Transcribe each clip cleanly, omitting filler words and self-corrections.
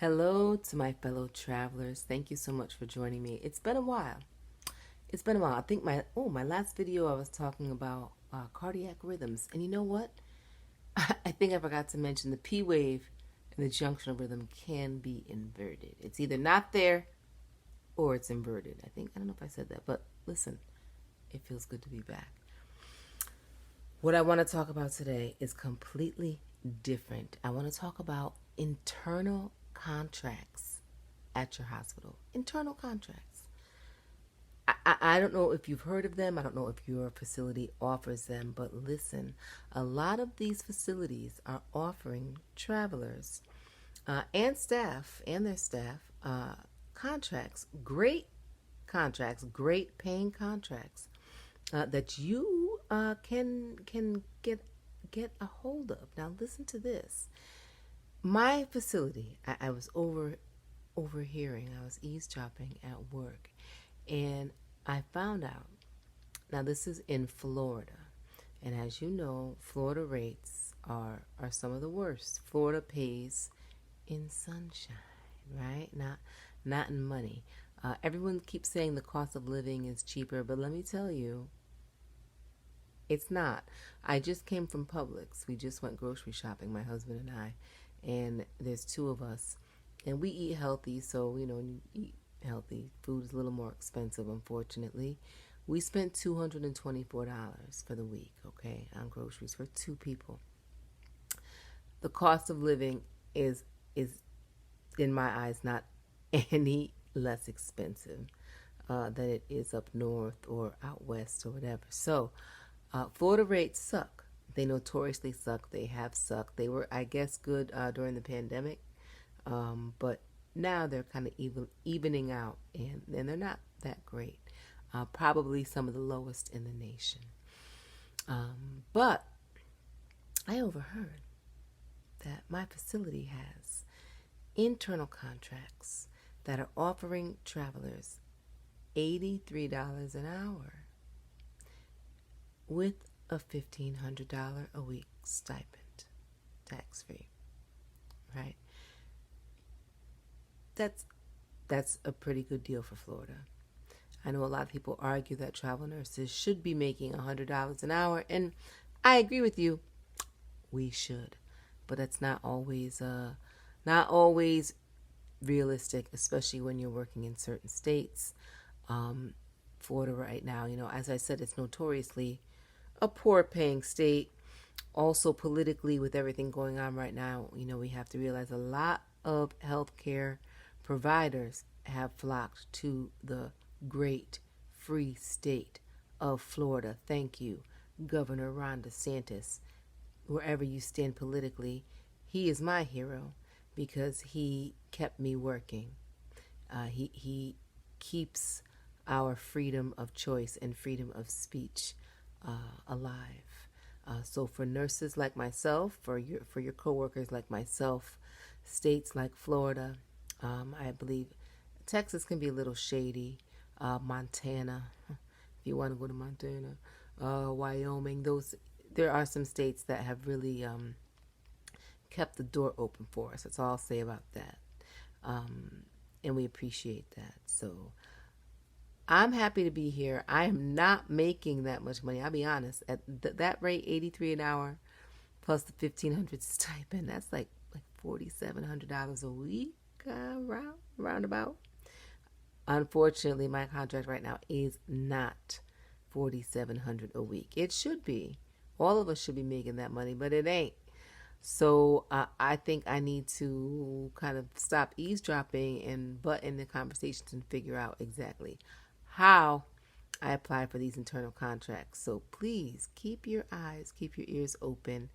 Hello to my fellow travelers. Thank you so much for joining me. It's been a while. I think my last video I was talking about cardiac rhythms, and you know what? I think I forgot to mention the P wave and the junctional rhythm can be inverted. It's either not there or it's inverted. I don't know if I said that, but listen, it feels good to be back. What I want to talk about today is completely different. I want to talk about internal contracts at your hospital. Internal contracts. I don't know if you've heard of them. I don't know if your facility offers them, but listen, a lot of these facilities are offering travelers and staff and their staff contracts, great paying contracts that you can get a hold of. Now listen to this. My facility, I was overhearing. I was eavesdropping at work, and I found out. Now this is in Florida, and as you know, Florida rates are some of the worst. Florida pays in sunshine, right? Not in money. Everyone keeps saying the cost of living is cheaper, but let me tell you, it's not. I just came from Publix. We just went grocery shopping, my husband and I, and there's two of us, and we eat healthy, so when you eat healthy, food is a little more expensive, unfortunately. We spent $224 for the week, okay, on groceries for two people. The cost of living is in my eyes not any less expensive than it is up north or out west or whatever. So Florida rates suck. They notoriously suck. They have sucked. They were, I guess, good during the pandemic, but now they're kind of evening out, and they're not that great. Probably some of the lowest in the nation. But I overheard that my facility has internal contracts that are offering travelers $83 an hour with a $1,500 a week stipend, tax-free, right? That's a pretty good deal for Florida. I know a lot of people argue that travel nurses should be making $100 an hour, and I agree with you. We should, but that's not always realistic, especially when you're working in certain states. Florida right now, as I said, it's notoriously a poor-paying state. Also, politically, with everything going on right now, we have to realize a lot of healthcare providers have flocked to the great free state of Florida. Thank you, Governor Ron DeSantis. Wherever you stand politically, he is my hero because he kept me working. He keeps our freedom of choice and freedom of speech alive. So for nurses like myself, for your coworkers like myself, states like Florida, I believe Texas can be a little shady. Montana, if you want to go to Montana, Wyoming, there are some states that have really kept the door open for us. That's all I'll say about that. And we appreciate that. So I'm happy to be here. I am not making that much money. I'll be honest. At that rate, $83 an hour plus the $1,500 stipend, that's like $4,700 a week, roundabout. Unfortunately, my contract right now is not $4,700 a week. It should be. All of us should be making that money, but it ain't. So I think I need to kind of stop eavesdropping and butt in the conversations and figure out exactly how I apply for these internal contracts. So please keep your ears open.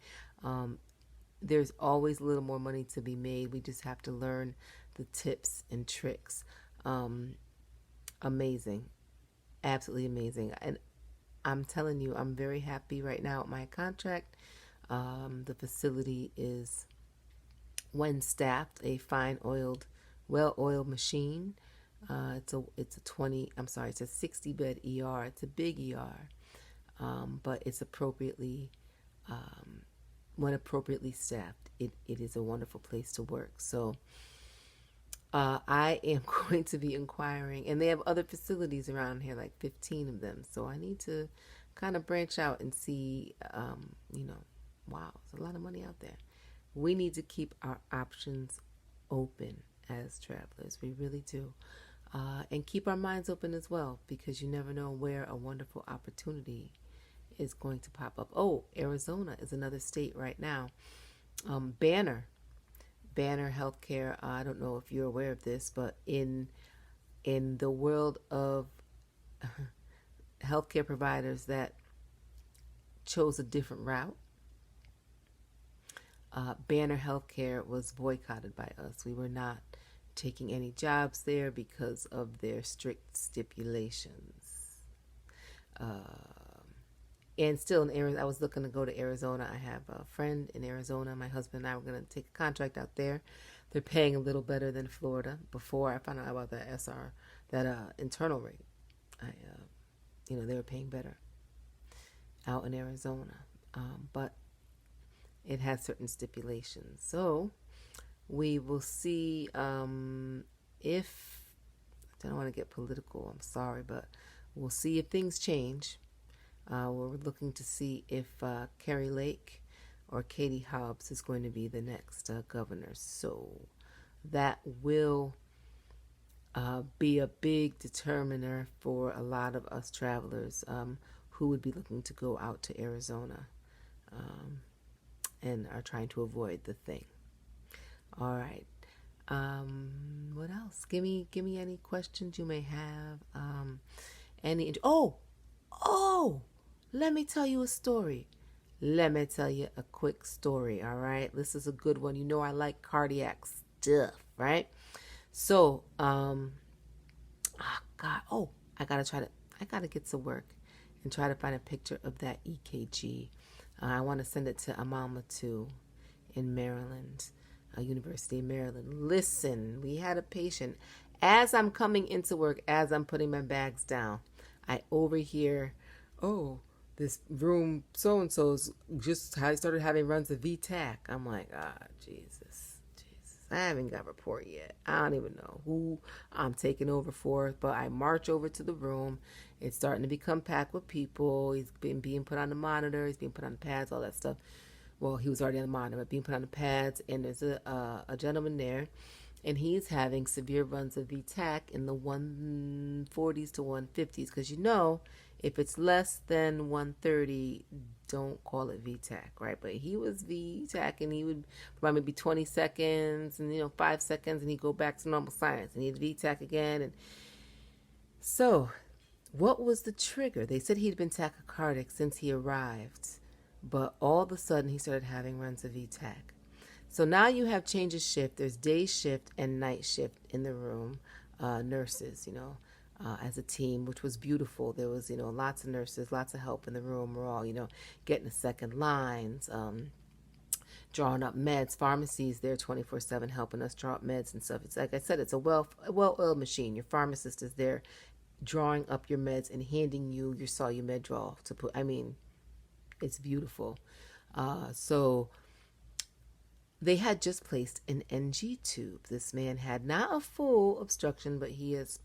There's always a little more money to be made. We just have to learn the tips and tricks. Amazing. Absolutely amazing. And I'm telling you, I'm very happy right now with my contract. The facility is, when staffed, a well-oiled machine. It's a 60-bed ER. It's a big ER, but it's when appropriately staffed, it is a wonderful place to work. So I am going to be inquiring, and they have other facilities around here, like 15 of them. So I need to kind of branch out and see, wow, there's a lot of money out there. We need to keep our options open as travelers. We really do. And keep our minds open as well, because you never know where a wonderful opportunity is going to pop up. Oh, Arizona is another state right now. Banner Healthcare. I don't know if you're aware of this, but in the world of healthcare providers that chose a different route, Banner Healthcare was boycotted by us. We were not taking any jobs there because of their strict stipulations. And still in Arizona, I was looking to go to Arizona. I have a friend in Arizona. My husband and I were going to take a contract out there. They're paying a little better than Florida. Before I found out about that internal rate, they were paying better out in Arizona. But it has certain stipulations. So we will see if, I don't want to get political, I'm sorry, but we'll see if things change. We're looking to see if Kari Lake or Katie Hobbs is going to be the next governor. So that will be a big determiner for a lot of us travelers who would be looking to go out to Arizona and are trying to avoid the thing. All right. What else? Give me any questions you may have. Let me tell you a story. Let me tell you a quick story, all right? This is a good one. You know I like cardiac stuff, right? So, I gotta get to work and try to find a picture of that EKG. I want to send it to Amama too in Maryland, University of Maryland. Listen, we had a patient. As I'm coming into work, as I'm putting my bags down, I overhear, this room so-and-so's just started having runs of V-Tac. I'm like, Jesus. I haven't got a report yet. I don't even know who I'm taking over for, but I march over to the room. It's starting to become packed with people. He's been being put on the monitor. He's being put on the pads, all that stuff. Well, he was already on the monitor, but being put on the pads, and there's a gentleman there, and he's having severe runs of V-Tac in the 140s to 150s, because if it's less than 130, don't call it V-Tac, right? But he was V-Tac, and he would probably maybe 20 seconds and 5 seconds, and he'd go back to normal science, and he'd V-Tac again. And so what was the trigger? They said he'd been tachycardic since he arrived, but all of a sudden he started having runs of V-Tac. So now you have change of shift. There's day shift and night shift in the room. Nurses, as a team, which was beautiful. There was, lots of nurses, lots of help in the room. We're all, getting the second lines, drawing up meds. Pharmacies there 24/7 helping us draw up meds and stuff. It's like I said, it's a well-oiled machine. Your pharmacist is there drawing up your meds and handing you your Solumed draw to put. It's beautiful. So they had just placed an NG tube. This man had not a full obstruction, but he has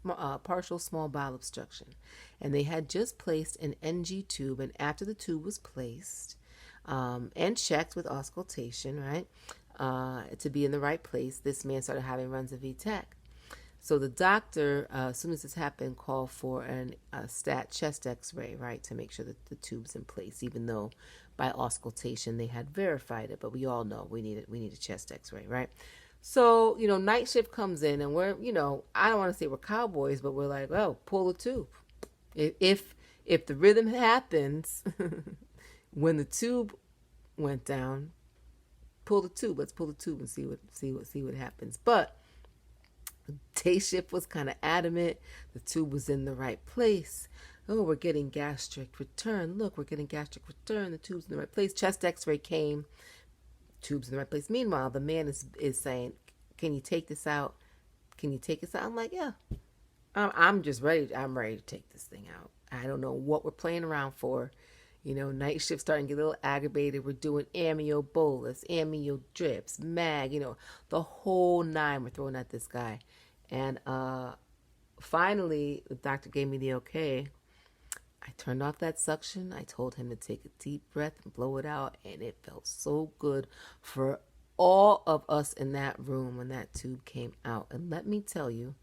partial small bowel obstruction. And they had just placed an NG tube. And after the tube was placed and checked with auscultation, right, to be in the right place, this man started having runs of V-Tac. So the doctor, as soon as this happened, called for a stat chest x-ray, right, to make sure that the tube's in place, even though by auscultation they had verified it. But we all know we need a chest x-ray, right? So, night shift comes in, and we're, I don't want to say we're cowboys, but we're like, well, pull the tube. If the rhythm happens when the tube went down, pull the tube. Let's pull the tube and see what happens. But day shift was kind of adamant. The tube was in the right place. Oh, we're getting gastric return. Look, we're getting gastric return. The tube's in the right place. Chest x-ray came. Tube's in the right place. Meanwhile, the man is saying, can you take this out? Can you take this out? I'm like, yeah. I'm just ready. I'm ready to take this thing out. I don't know what we're playing around for. Night shift starting to get a little aggravated. We're doing amnio bolus, amnio drips, mag, the whole nine we're throwing at this guy. And finally, the doctor gave me the okay. I turned off that suction. I told him to take a deep breath and blow it out. And it felt so good for all of us in that room when that tube came out. And let me tell you,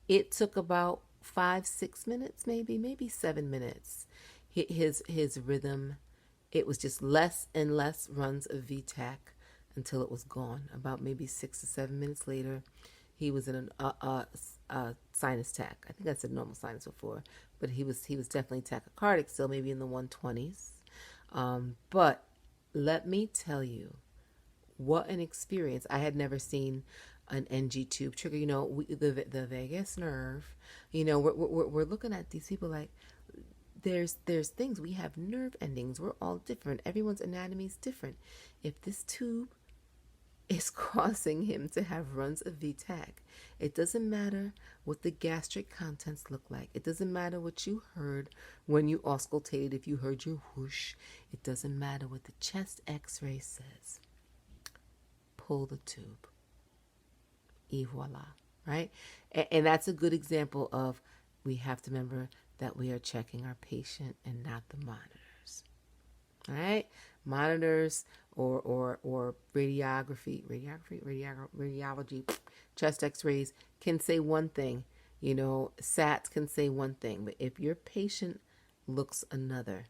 it took about 5-6 minutes, maybe 7 minutes. His rhythm, it was just less and less runs of VTAC until it was gone. About maybe 6 to 7 minutes later, he was in a sinus tach. I think I said normal sinus before, but he was definitely tachycardic, still maybe in the 120s. But let me tell you, what an experience. I had never seen an NG tube trigger. The vagus nerve. We're looking at these people like there's things. We have nerve endings. We're all different. Everyone's anatomy is different. If this tube is causing him to have runs of VTAC, it doesn't matter what the gastric contents look like. It doesn't matter what you heard when you auscultated. If you heard your whoosh, it doesn't matter what the chest X-ray says. Pull the tube. Et voila, right? And that's a good example of, we have to remember that we are checking our patient and not the monitors. All right? Monitors or radiology, chest X-rays can say one thing. SATs can say one thing. But if your patient looks another,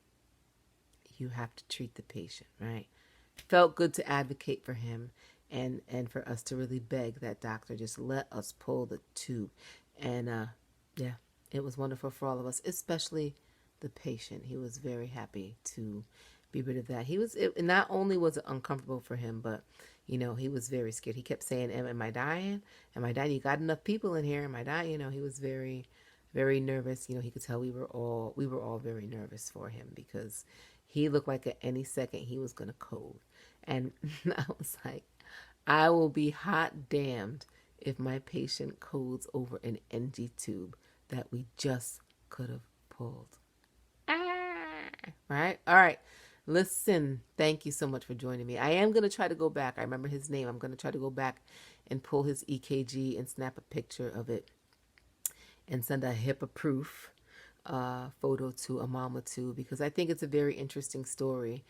you have to treat the patient, right? Felt good to advocate for him and for us to really beg that doctor, just let us pull the tube. And yeah, it was wonderful for all of us, especially the patient. He was very happy to be rid of that. Not only was it uncomfortable for him, but he was very scared. He kept saying, am I dying? Am I dying? You got enough people in here. Am I dying? He was very, very nervous. He could tell we were all very nervous for him, because he looked like at any second he was going to code. And I was like, I will be hot damned if my patient codes over an NG tube that we just could have pulled. Right? All right. Listen, thank you so much for joining me. I am going to try to go back. I remember his name. I'm going to try to go back and pull his EKG and snap a picture of it and send a HIPAA proof photo to a mama too, because I think it's a very interesting story.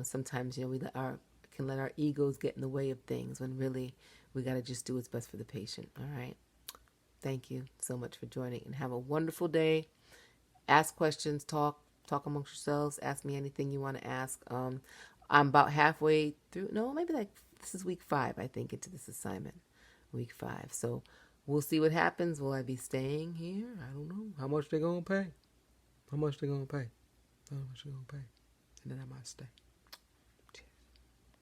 Sometimes, we can let our egos get in the way of things, when really we got to just do what's best for the patient. All right. Thank you so much for joining, and have a wonderful day. Ask questions, talk amongst yourselves. Ask me anything you want to ask. I'm about halfway through. No, maybe this is week 5, I think, into this assignment. Week 5. So we'll see what happens. Will I be staying here? I don't know. How much they gonna pay? And then I might stay.